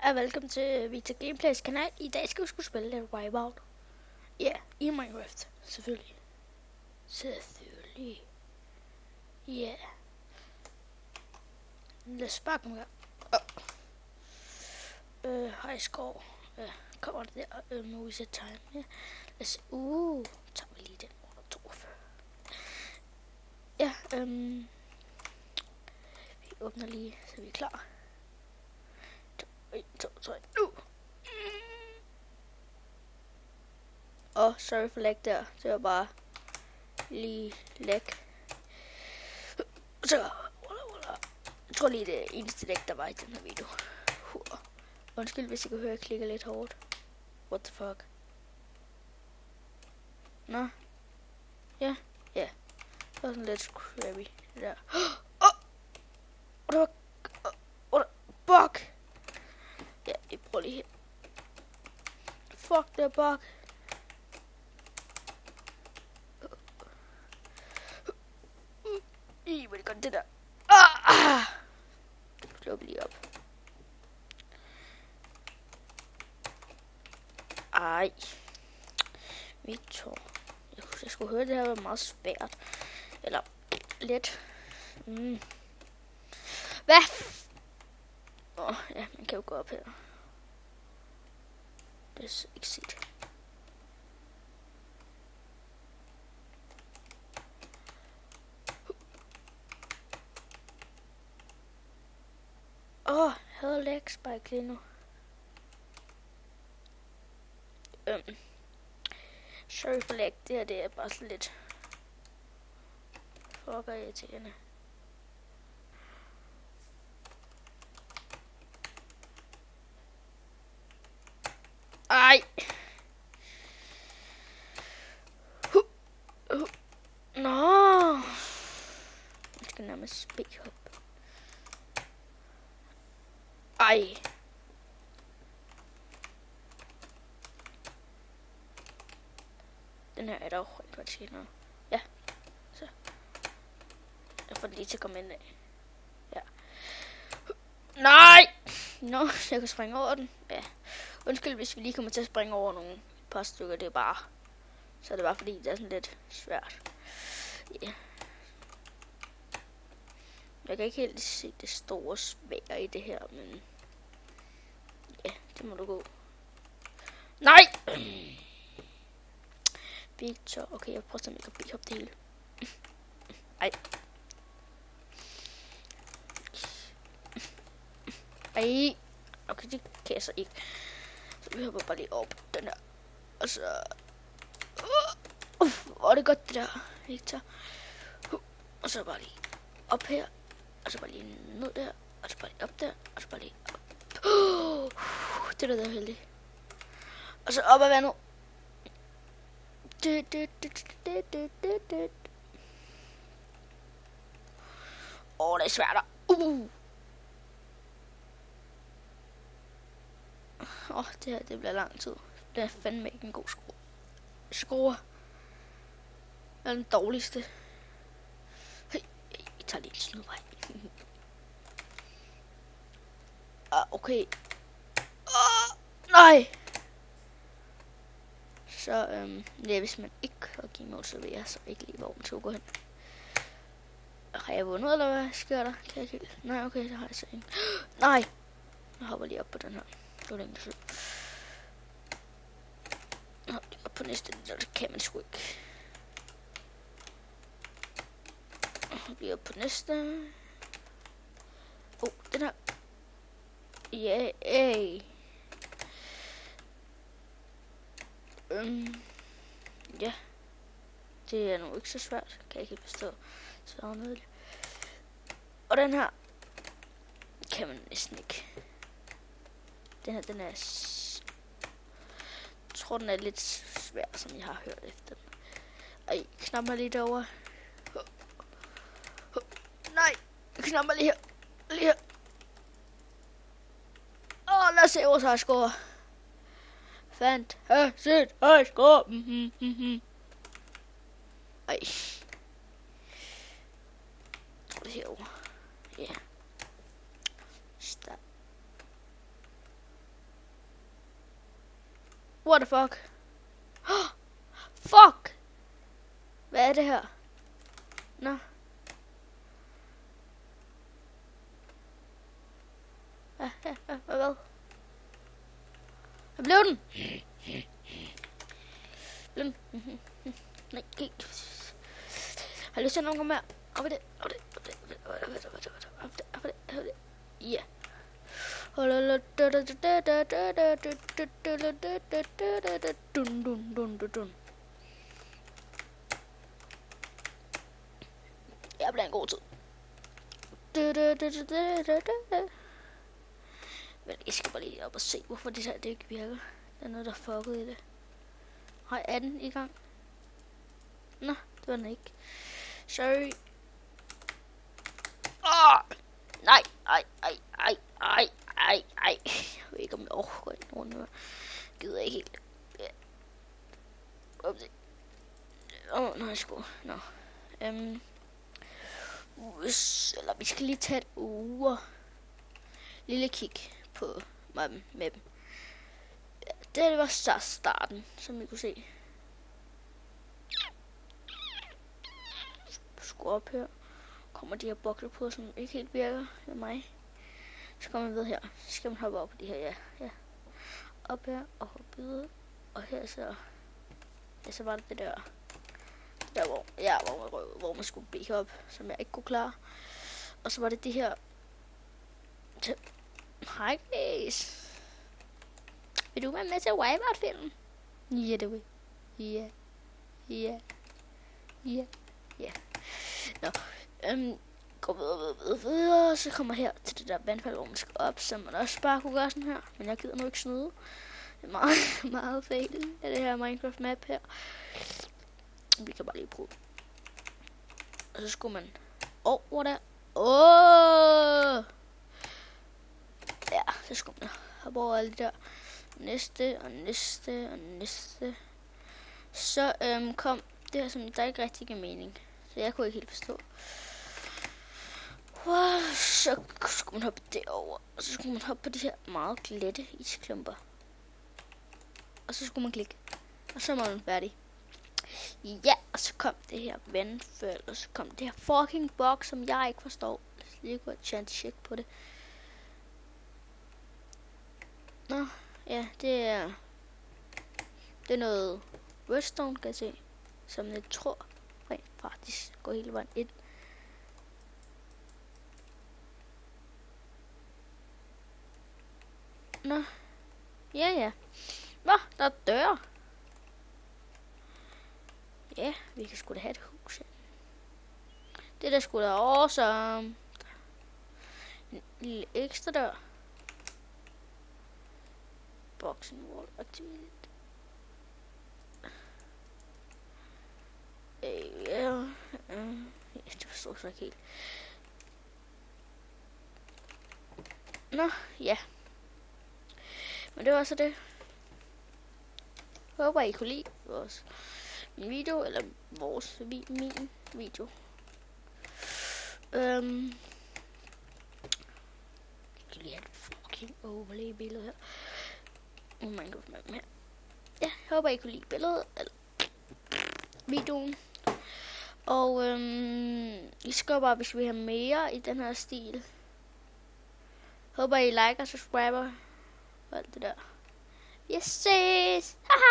Hej og velkommen til Victor Gameplays kanal. I dag skal vi skulle spille lidt Wipeout. Ja, i Minecraft. Selvfølgelig. Ja. Lad os bare komme her. Hej skov. Kommer det der med reset time. Ja. Lad os tager vi lige den under 42. Ja, vi åbner lige, så vi er klar. 1, 2, 3, nu! Sorry for lag der. Det var bare lige lag. Så, jeg tror lige det er eneste lag, der var i den her video. Undskyld, hvis I kan høre, jeg klikker lidt hårdt. What the fuck? Nå. Ja. Det var sådan lidt scrappy, det der. Det var bug! Ja, vi prøver lige her. Fuck, det er bug. Hvor er det godt, det der. Slå lige op. Ej. Victor. Jeg skulle høre, det her var meget svært. Eller let. Hvad? Ja, man kan jo gå op her. Det er ikke set. Jeg havde lag spike lige nu. Sorry for lag, det her det er bare sådan lidt fucker irriterende. Ej! Nå! Jeg skal nærmest speedhop. Ej! Den her er dog rent faktisk noget. Ja. Så. Jeg får den lige til at komme ind af. Ja. Nej! Nå, jeg kan springe over den. Ja. Undskyld, hvis vi lige kommer til at springe over nogle par stykker. Det er bare... Så er det bare fordi, det er sådan lidt svært. Ja. Jeg kan ikke helt se det store svær i det her, men... Ja, det må du gå. Nej! Victor. Okay, jeg prøver at se, om jeg kan blive op det hele. Ej. Ej. Okay, det kan jeg så ikke. Så vi hopper bare lige op den her. Og så... Hvor er det godt det der, Victor. Og så bare lige op her. Og så bare lige ned der. Og så bare lige op der. Og så bare lige op. Det der er heldigt. Og så op ad vandet. Det er svært. Det her det bliver lang tid. Det er fandme ikke en god score. Det er den dårligste. Hey, vi tager lige en snudvej. Okay. Nej. Så ja, hvis man ikke har game mode, så ved jeg så ikke lige, hvor man skal gå hen. Har jeg vundet, eller hvad sker der? Kan jeg ikke? Nej, okay, det har jeg så ikke. Nej! Jeg hopper lige op på den her. Det var længe siden. Jeg hopper lige op på næste, det kan man sgu ikke. Jeg hopper lige op på næste. Den her. Yeah. Ja. Det er nu ikke så svært. Kan jeg ikke forstå. Så med det. Og den her kan man næsten ikke. Den her, den er... Jeg tror, den er lidt svær, som jeg har hørt efter den. Ej, knap mig lige derovre. Nej, jeg knapper lige her. Lige her. Lad os se, hvor så jeg scorer. Fantastisk, jeg scorer. Ej. Jeg tror det herovre. Ja. Stop. What the fuck? Fuck! Hvad er det her? Nå. Hvad? Jeg blev den! Nej, ikke. Har du lyst til at nogen mere? Op i det. Ja. Jeg bliver en god tid. Men jeg skal bare lige op og se, hvorfor det her det ikke virker. Der er noget, der er fucket i det. Hej, er den i gang? Nå, det var den ikke. Sorry. Nej, ej. Jeg ved ikke, om jeg overgår ind over nu. Gider ikke helt. Nej, sgu. Nå. Eller vi skal lige tage et lille kig på mappen med dem. Det var så starten, som I kunne se. Skru op her. Kommer de her bokler på, som ikke helt virker med mig. Så kommer man ved her. Så skal man hoppe op på de her, ja. Op her og hoppe videre. Og her så... Ja, så var det der hvor man skulle bede op, som jeg ikke kunne klare. Og så var det det her... Hej guys! Vil du være med til Wipeout-filmen? Ja, det vil. Ja. Nå, går videre, så kommer her til det der vandfald, hvor man skal op, så man også bare kunne gøre sådan her. Men jeg gider nu ikke snyde. Det er meget fejlet af det her Minecraft map her. Vi kan bare lige prøve. Og så skulle man over der. Ja, så skulle man hoppe over alle der. Næste. Så kom det her, som der ikke rigtig gav mening. Så jeg kunne ikke helt forstå. Wow, så skulle man hoppe derover. Og så skulle man hoppe på de her meget glatte isklumper. Og så skulle man klikke. Og så var man færdig. Ja, og så kom det her vandfald. Og så kom det her fucking box, som jeg ikke forstår. Lad os lige gå og tjekke på det. Nå, ja, det er noget redstone, kan jeg se. Som jeg tror rent faktisk går hele vejen ind. Nå, ja. Nå, der er døre. Ja, vi kan sgu da have et hus her. Det der sgu da awesome. En lille ekstra dør. Boxen wall activated. Ja, det forstår jeg ikke helt. Nå, ja. Men det var så det. Jeg håber, I kunne lide min video, eller min video. Jeg kan lige have et fucking overlay billede her. Minecraft med her. Ja, jeg håber, I kunne lide billedet, eller videoen. Og I skal bare, hvis vi har mere i den her stil. Håber, I liker og subscriber og alt det der. Vi ses! Haha!